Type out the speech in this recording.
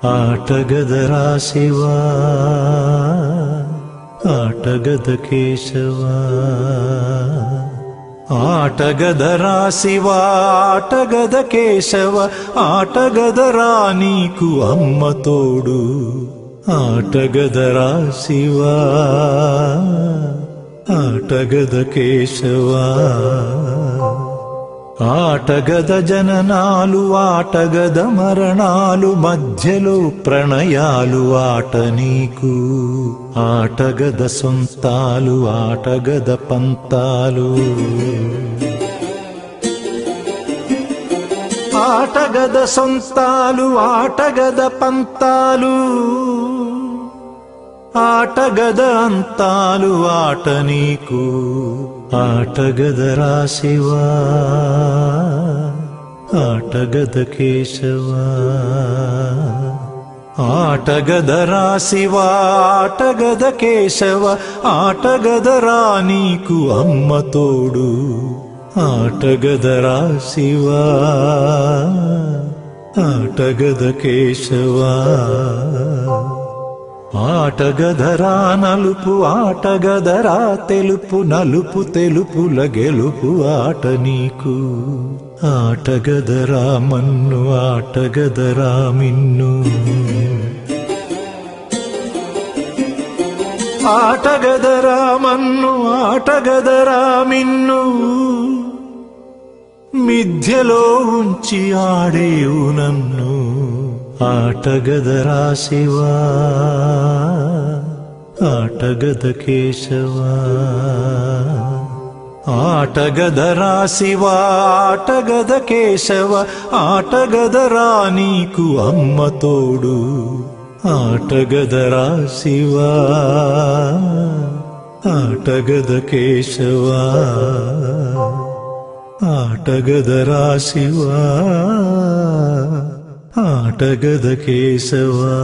ఆటగదరా శివా ఆటగద కేశవా ఆటగదరా శివా ఆటగద కేశవ ఆటగదరా నీకు అమ్మ తోడు ఆటగదరా శివా ఆటగద కేశవా ఆటగద జననాలు ఆటగద మరణాలు మధ్యలో ప్రణయాలు ఆట నీకు ఆటగద సొంతాలు ఆటగద పంతాలు ఆటగద సొంతాలు ఆటగద పంతాలు ఆటగద అంతాలు ఆట నీకు ఆటగదరా శివా ఆటగద కేశవా ఆటగదరా శివా ఆటగద కేశవ ఆటగదరా నీకు అమ్మ తోడు ఆటగదరా శివా ఆటగద కేశవా ఆటగదరా నలుపు ఆటగదరా తెలుపు నలుపు తెలుపుల గెలుపు ఆట నీకు ఆటగదరా మన్ను ఆటగదరా మిన్ను ఆటగదరా మన్ను ఆటగదరా మిన్ను మిథ్యలో ఉంచి ఆడేవు నన్ను ఆటగదరా శివా ఆటగద కేశవా ఆటగదరా శివా ఆటగద కేశవ ఆటగదరా నీకు అమ్మ తోడు ఆటగదరా శివా ఆటగద కేశవా ఆటగదరా శివా ఆటగద కేశవా